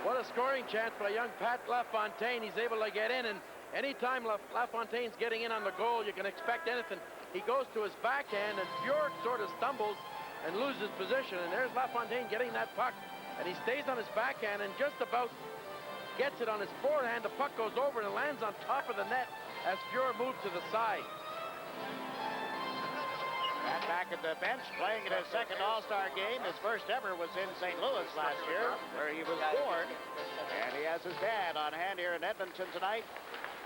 What a scoring chance for a young Pat LaFontaine. He's able to get in, and anytime LaFontaine's getting in on the goal, you can expect anything. He goes to his backhand, and Bjork sort of stumbles and loses position, and there's LaFontaine getting that puck, and he stays on his backhand and just about gets it on his forehand. The puck goes over and lands on top of the net as Bjork moves to the side. And back at the bench, playing in his second All-Star game. His first ever was in St. Louis last year, where he was born. And he has his dad on hand here in Edmonton tonight.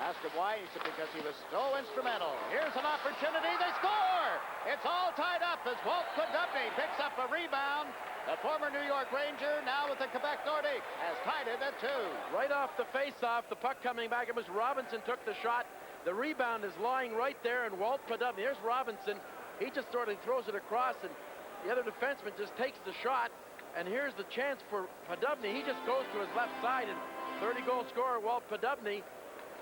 Asked him why. He said because he was so instrumental. Here's an opportunity. They score! It's all tied up as Walt Podubny picks up a rebound. The former New York Ranger, now with the Quebec Nordique, has tied it at 2. Right off the face-off, the puck coming back. It was Robinson took the shot. The rebound is lying right there, and Walt Podubny. Here's Robinson. He just sort of throws it across, and the other defenseman just takes the shot. And here's the chance for Podubny. He just goes to his left side, and 30-goal scorer Walt Podubny.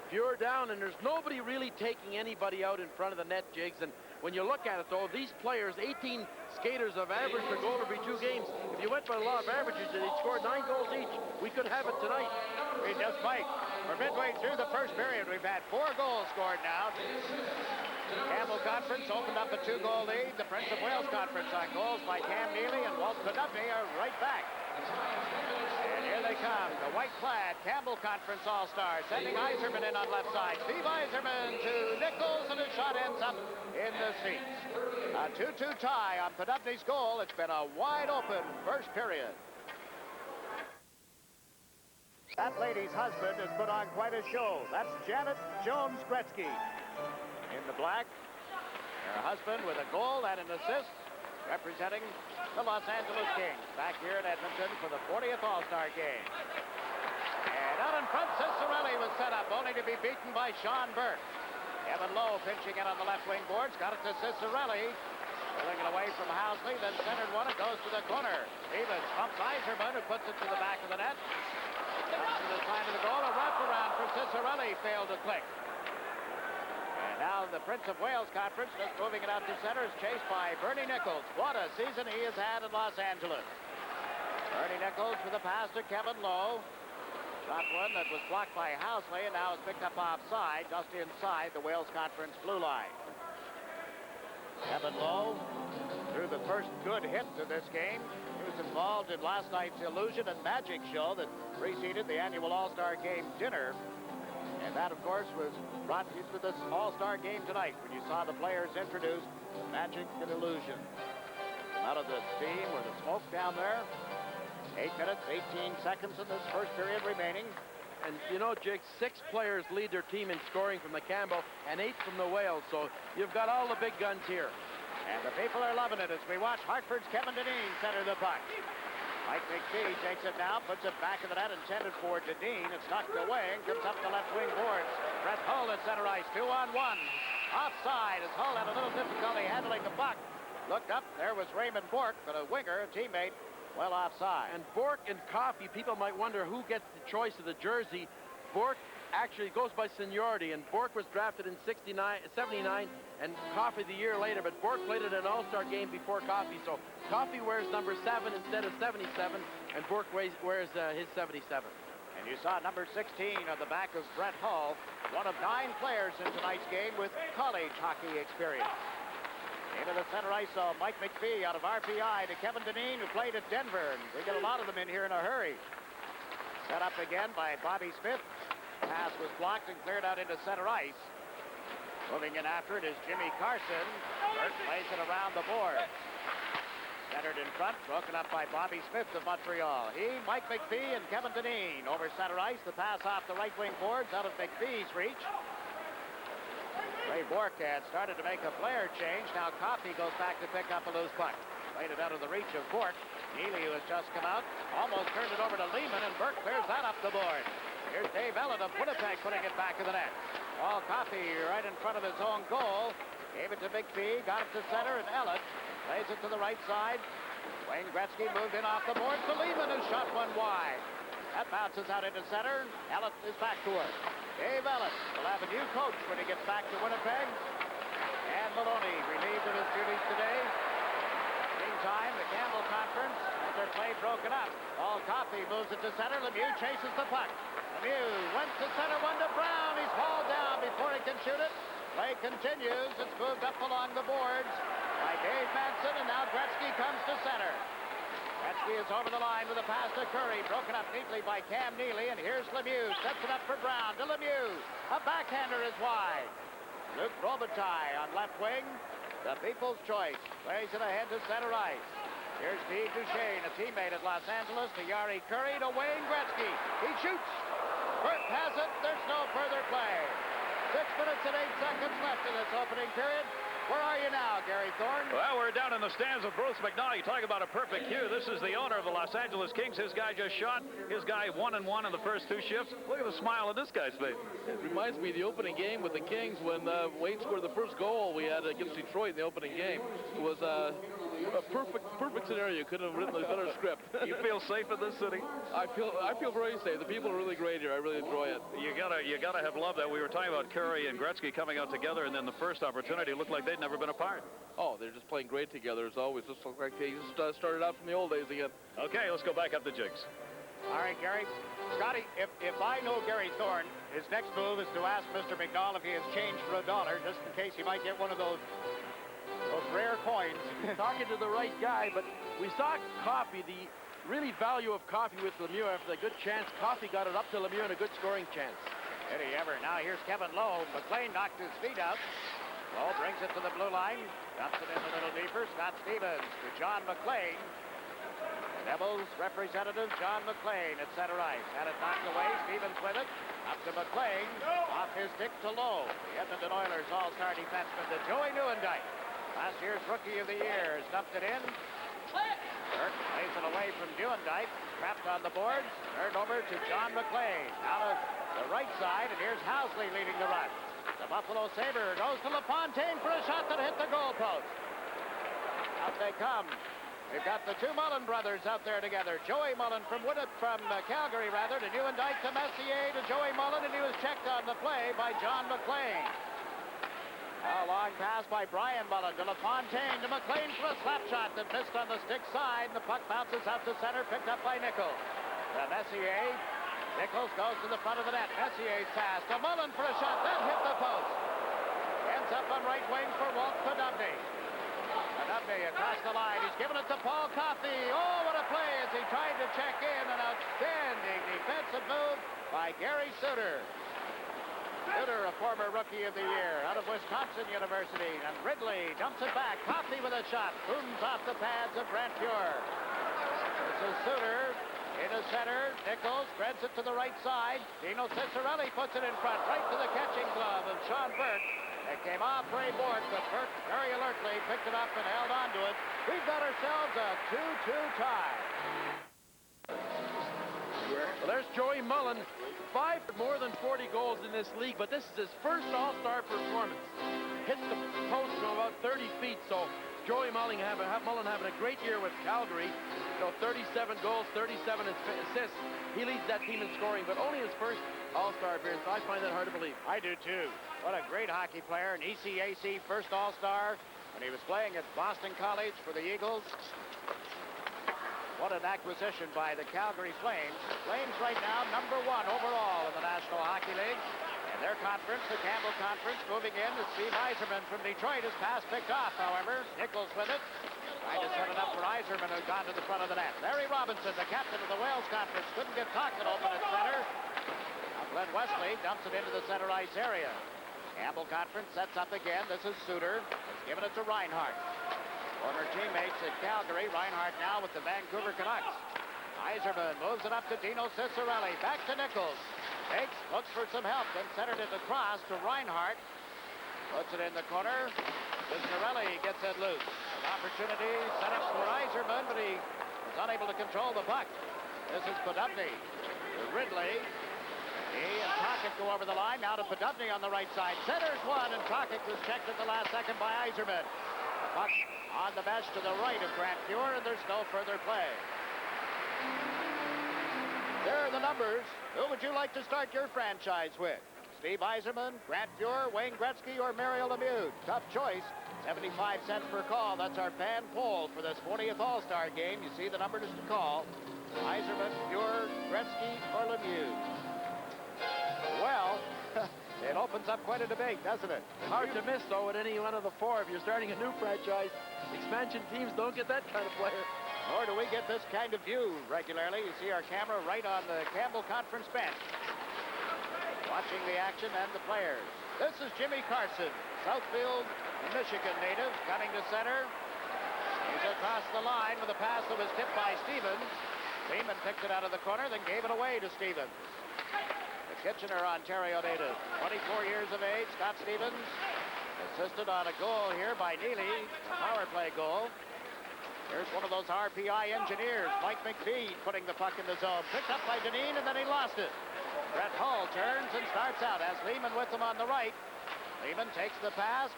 Pure down, and there's nobody really taking anybody out in front of the net, Jigs. And when you look at it, though, these players, 18 skaters have averaged a goal every 2 games. If you went by the law of averages and they'd scored 9 goals each, we could have it tonight. We just might. We're midway through the first period. We've had 4 goals scored now. Campbell Conference opened up a 2-goal lead. The Prince of Wales Conference on goals by Cam Neely and Walt Podubny are right back. And here they come, the white-clad Campbell Conference All-Stars, sending Yzerman in on left side. Steve Yzerman to Nichols, and his shot ends up in the seats. A 2-2 tie on Podubny's goal. It's been a wide-open first period. That lady's husband has put on quite a show. That's Janet Jones Gretzky. In the black, her husband with a goal and an assist, representing the Los Angeles Kings back here in Edmonton for the 40th All-Star Game. And out in front, Cicerelli was set up, only to be beaten by Sean Burke. Kevin Lowe pinching in on the left wing boards, got it to Cicerelli. Pulling it away from Housley, then centered one, it goes to the corner. Stevens pumps Yzerman, who puts it to the back of the net. Comes to the side of the goal, a wraparound for Cicerelli failed to click. And now the Prince of Wales Conference just moving it out to center is chased by Bernie Nichols. What a season he has had in Los Angeles. Bernie Nichols with a pass to Kevin Lowe. Shot one that was blocked by Housley and now is picked up offside, just inside the Wales Conference blue line. Kevin Lowe threw the first good hit to this game. He was involved in last night's Illusion and Magic show that preceded the annual All-Star Game dinner. And that, of course, was brought into this All-Star Game tonight when you saw the players introduced Magic and Illusion. Out of the steam or the smoke down there. 8 minutes, 18 seconds in this first period remaining. And you know, Jake, 6 players lead their team in scoring from the Campbell and 8 from the Wales. So you've got all the big guns here. And the people are loving it as we watch Hartford's Kevin Dineen center the puck. Mike McPhee takes it now, puts it back in the net, intended for Dineen. It's knocked away and comes up the left wing boards. Brett Hull at center ice, 2-on-1. Offside as Hull had a little difficulty handling the puck. Looked up, there was Raymond Bork, but a winger, a teammate, well offside. And Bork and Coffey, people might wonder who gets the choice of the jersey. Bork actually goes by seniority, and Bork was drafted in 79, and Coffey the year later, but Bork played in an All-Star game before Coffey, so Coffey wears number 7 instead of 77, and Bork wears his 77. And you saw number 16 on the back of Brett Hull, one of 9 players in tonight's game with college hockey experience. Into the center ice, so Mike McPhee out of RPI to Kevin Dineen, who played at Denver, and we get a lot of them in here in a hurry. Set up again by Bobby Smith. Pass was blocked and cleared out into center ice. Moving in after it is Jimmy Carson. Burke plays it around the board. Centered in front, broken up by Bobby Smith of Montreal. He, Mike McPhee, and Kevin Dineen over center ice. The pass off the right wing boards out of McPhee's reach. Ray Bourque had started to make a player change. Now Coffey goes back to pick up a loose puck. Played it out of the reach of Bourque. Neely, who has just come out, almost turned it over to Lehman, and Burke clears that up the board. Here's Dave Ellett of Winnipeg putting it back in the net. Paul Coffey right in front of his own goal. Gave it to McPhee, got it to center, and Ellett plays it to the right side. Wayne Gretzky moved in off the board to Lehman, who shot one wide. That bounces out into center. Ellett is back to work. Dave Ellett will have a new coach when he gets back to Winnipeg. And Maloney relieved of his duties today. Meantime, the Campbell conference has their play broken up. Paul Coffey moves it to center. Lemieux chases the puck. Lemieux went to center, one to Brown. He's hauled down before he can shoot it. Play continues. It's moved up along the boards by Dave Manson, and now Gretzky comes to center. Gretzky is over the line with a pass to Curry, broken up neatly by Cam Neely, and here's Lemieux, sets it up for Brown, to Lemieux. A backhander is wide. Luc Robitaille on left wing, the people's choice, plays it ahead to center ice. Here's Steve Duchesne, a teammate at Los Angeles, to Yari Curry, to Wayne Gretzky. He shoots. Burt has it. There's no further play. 6 minutes and 8 seconds left in this opening period. Where are you now, Gary Thorne? Well, we're down in the stands of Bruce McNaugh. You talk about a perfect cue. This is the owner of the Los Angeles Kings. His guy just shot. His guy 1-1 in the first 2 shifts. Look at the smile on this guy's face. It reminds me of the opening game with the Kings when Wade scored the first goal we had against Detroit in the opening game. It was a perfect scenario. Couldn't have written a better script. You feel safe in this city? I feel very safe. The people are really great here. I really enjoy it. You gotta have love that. We were talking about Curry and Gretzky coming out together, and then the first opportunity looked like they'd never been apart. Oh, they're just playing great together as always. Just look like they just started out from the old days again. Okay, let's go back up the jigs. All right, Gary. Scotty, if I know Gary Thorne, his next move is to ask Mr. McNaugh if he has changed for $1, just in case he might get one of those rare coins. Talking to the right guy, but we saw Coffey, the really value of Coffey with Lemieux after the good chance. Coffey got it up to Lemieux and a good scoring chance. Did he ever? Now here's Kevin Lowe. McLean knocked his feet out. Lowe brings it to the blue line. Dumps it in a little deeper. Scott Stevens to John McLean. The Devils representative John McLean at center ice. Had it knocked away. Stevens with it. Up to McLean. Off his stick to Lowe. The Edmonton Oilers all-star defenseman to Joey Nieuwendyk. Last year's Rookie of the Year. Stumped it in. Burke plays it away from Nieuwendyk. Trapped on the boards. Turned over to John McLean. Out of the right side, and here's Housley leading the run. The Buffalo Sabre goes to LaFontaine for a shot that hit the goalpost. Out they come. We've got the 2 Mullen brothers out there together. Joey Mullen from Calgary, to Nieuwendyk, to Messier, to Joey Mullen, and he was checked on the play by John McLean. A long pass by Brian Mullen to LaFontaine, to McLean for a slap shot that missed on the stick side. The puck bounces out to center, picked up by Nichols. Messier. Nichols goes to the front of the net. Messier's pass to Mullen for a shot. That hit the post. Ends up on right wing for Walt Konopny. Konopny across the line. He's given it to Paul Coffey. Oh, what a play as he tried to check in. An outstanding defensive move by Gary Suter. Suter, a former Rookie of the Year out of Wisconsin University. And Ridley dumps it back. Coffey with a shot. Booms off the pads of Brant Fuhr. This is Suter. Into center, Nichols spreads it to the right side. Dino Ciccarelli puts it in front, right to the catching glove of Sean Burke. It came off Ray Bourque, but Burke very alertly picked it up and held on to it. We've got ourselves a 2-2 tie. Well, there's Joey Mullen, 5 more than 40 goals in this league, but this is his first All-Star performance. Hits the post from about 30 feet, so Joey Mullen having a great year with Calgary. 37 goals, 37 assists. He leads that team in scoring, but only his first All-Star appearance. I find that hard to believe. I do too. What a great hockey player, an ECAC first All-Star when he was playing at Boston College for the Eagles. What an acquisition by the Calgary Flames. Flames right now #1 overall in the National Hockey League. In their conference, the Campbell Conference, moving in to Steve Yzerman from Detroit. His pass picked off, however. Nichols with it. Trying to set it up for Yzerman, who's gone to the front of the net. Larry Robinson, the captain of the Wales Conference, couldn't get Tocchet open at center. Now Glenn Wesley dumps it into the center ice area. Campbell conference sets up again. This is Suter. He's given it to Reinhardt. Former teammates at Calgary. Reinhardt now with the Vancouver Canucks. Yzerman moves it up to Dino Cicerelli. Back to Nichols. Takes, looks for some help, then centered it across to Reinhardt. Puts it in the corner. Cicerelli gets it loose. An opportunity set up for Yzerman, but he is unable to control the puck. This is Podubny. Ridley. He and Tocchet go over the line. Now to Podubny on the right side. Centers one, and Tocchet was checked at the last second by Yzerman. The puck on the mesh to the right of Grant Fuhr, and there's no further play. There are the numbers. Who would you like to start your franchise with? Steve Yzerman, Grant Fuhr, Wayne Gretzky, or Mario Lemieux? Tough choice. 75 cents per call. That's our fan poll for this 40th All-Star Game. You see the numbers to call. Yzerman, Fuhr, Gretzky, or Lemieux? Well, it opens up quite a debate, doesn't it? Hard to miss, though, at any one of the four. If you're starting a new franchise, expansion teams don't get that kind of player. Nor do we get this kind of view regularly. You see our camera right on the Campbell conference bench, watching the action and the players. This is Jimmy Carson, Southfield, Michigan native, coming to center. He's across the line with a pass that was tipped by Stevens. Lehman picked it out of the corner, then gave it away to Stevens. The Kitchener, Ontario native, 24 years of age, Scott Stevens, assisted on a goal here by Neely, a power play goal. Here's one of those RPI engineers, Mike McPhee, putting the puck in the zone. Picked up by Deneen, and then he lost it. Brett Hull turns and starts out, has Lehman with him on the right. Lehman takes the pass,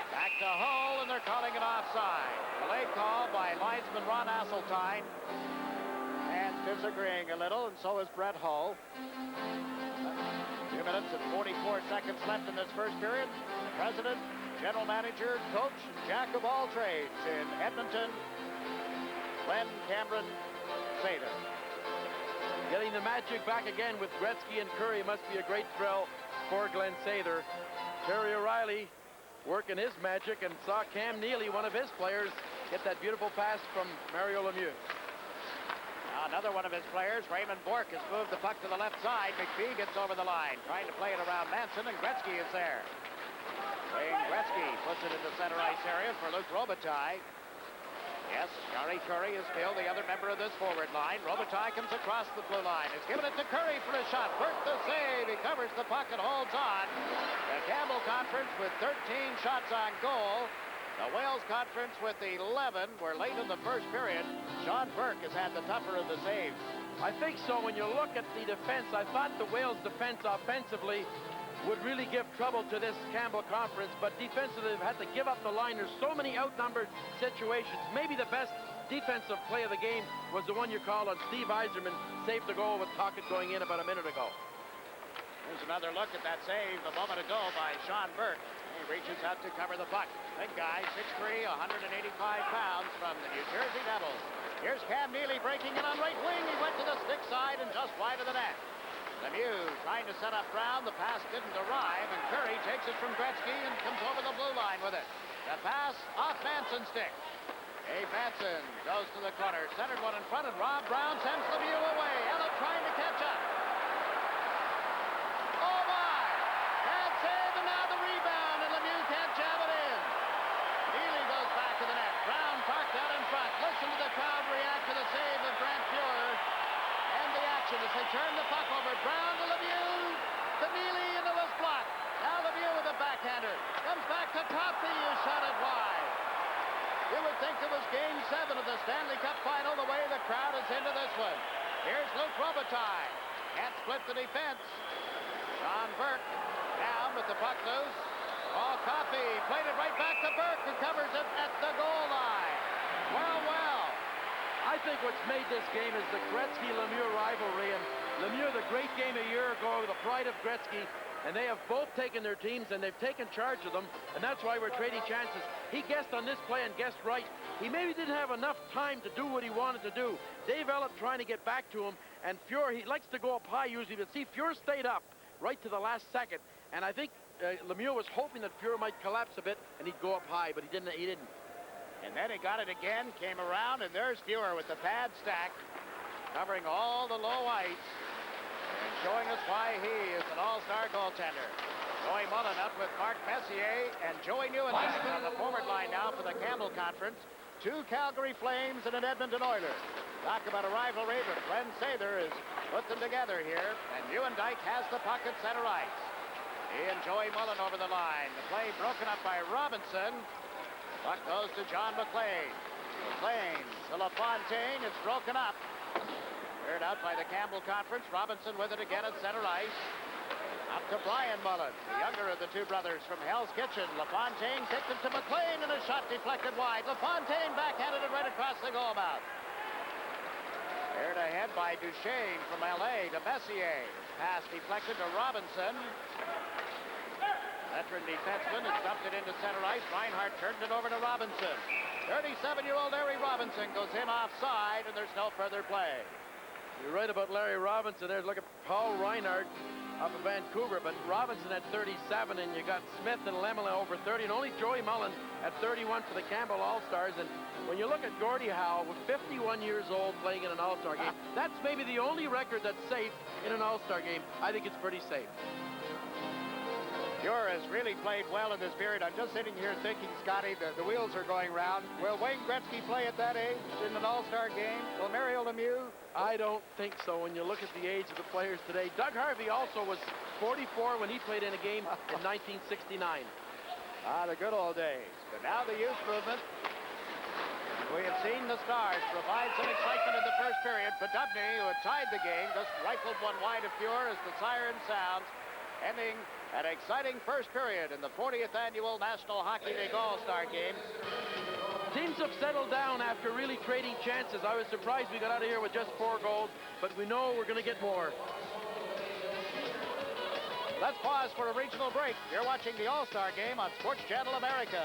back to Hull, and they're calling it offside. Delayed call by linesman Ron Asseltine. And disagreeing a little, and so is Brett Hull. 2 minutes and 44 seconds left in this first period. The president, general manager, coach, jack of all trades in Edmonton, Glenn Cameron Sather. Getting the magic back again with Gretzky and Curry must be a great thrill for Glenn Sather. Terry O'Reilly working his magic and saw Cam Neely, one of his players, get that beautiful pass from Mario Lemieux. Now another one of his players, Raymond Bourque, has moved the puck to the left side. McPhee gets over the line, trying to play it around Manson, and Gretzky is there. Wayne Gretzky puts it in the center ice area for Luc Robitaille. Yes, Jari Kurri is still the other member of this forward line. Robitaille comes across the blue line. He's given it to Kurri for a shot. Burke the save. He covers the puck and holds on. The Campbell Conference with 13 shots on goal. The Wales Conference with 11. We're late in the first period. Sean Burke has had the tougher of the saves. I think so. When you look at the defense, I thought the Wales defense offensively would really give trouble to this Campbell Conference, but defensively they've had to give up the line. There's so many outnumbered situations. Maybe the best defensive play of the game was the one you called on Steve Yzerman, saved the goal with Tocchet going in about a minute ago. Here's another look at that save a moment ago by Sean Burke. He reaches out to cover the puck. Big guy, 6'3", 185 pounds from the New Jersey Devils. Here's Cam Neely breaking in on right wing. He went to the stick side and just wide of the net. Lemieux trying to set up Brown. The pass didn't arrive, and Kurri takes it from Gretzky and comes over the blue line with it. The pass off Manson's stick. Dave Manson goes to the corner, centered one in front, and Rob Brown sends Lemieux away. Ella trying to catch up. Oh my! Bad save, and now the rebound, and Lemieux can't jam it in. Neely goes back to the net. Brown parked out in front. Listen to the crowd react to the save of Grant Fuhr. As they turn the puck over, Brown to Lemieux, to Neely, and it was blocked. Now Lemieux with a backhander. Comes back to Coffey, who shot it wide. You would think it was Game 7 of the Stanley Cup Final, the way the crowd is into this one. Here's Luc Robitaille. Can't split the defense. Sean Burke down with the puck loose. Paul Coffey played it right back to Burke, who covers it at the goal line. Well. I think what's made this game is the Gretzky-Lemieux rivalry, and Lemieux, the great game a year ago, the pride of Gretzky, and they have both taken their teams and they've taken charge of them, and that's why we're trading chances. He guessed on this play and guessed right. He maybe didn't have enough time to do what he wanted to do. Dave Ellett trying to get back to him, and Fuhr, he likes to go up high usually, but see, Fuhr stayed up right to the last second, and I think Lemieux was hoping that Fuhr might collapse a bit and he'd go up high, but he didn't. And then he got it again, came around, and there's Fuhr with the pad stacked, covering all the low ice. and showing us why he is an all-star goaltender. Joey Mullen up with Mark Messier and Joey Nieuwendyk on the forward line now for the Campbell Conference. 2 Calgary Flames and an Edmonton Oilers. Talk about a rivalry, but Glenn Sather has put them together here, and Nieuwendyk has the puck at center ice. He and Joey Mullen over the line. The play broken up by Robinson. Puck goes to John McLean. McLean to LaFontaine. It's broken up. Cleared out by the Campbell Conference. Robinson with it again at center ice. Up to Brian Mullen, the younger of the two brothers from Hell's Kitchen. LaFontaine kicked it to McLean, and a shot deflected wide. LaFontaine backhanded it right across the goal mouth. Cleared ahead by Duchesne from L.A. to Messier. Pass deflected to Robinson. Veteran defenseman has dumped it into center ice. Reinhardt turned it over to Robinson. 37-year-old Larry Robinson goes in offside, and there's no further play. You're right about Larry Robinson there. Look at Paul Reinhardt up in Vancouver, but Robinson at 37, and you got Smith and Lemela over 30, and only Joey Mullen at 31 for the Campbell All-Stars. And when you look at Gordie Howe, with 51 years old playing in an All-Star game, that's maybe the only record that's safe in an All-Star game. I think it's pretty safe. Muir has really played well in this period. I'm just sitting here thinking, Scotty, the wheels are going round. Will Wayne Gretzky play at that age in an All-Star game? Will Mario Lemieux? I don't think so when you look at the age of the players today. Doug Harvey also was 44 when he played in a game in 1969. The good old days. But now the youth movement. We have seen the Stars provide some excitement in the first period. Podubny, who had tied the game, just rifled one wide of Muir as the siren sounds, ending an exciting first period in the 40th annual National Hockey League All-Star Game. Teams have settled down after really creating chances. I was surprised we got out of here with just 4 goals, but we know we're going to get more. Let's pause for a regional break. You're watching the All-Star Game on Sports Channel America.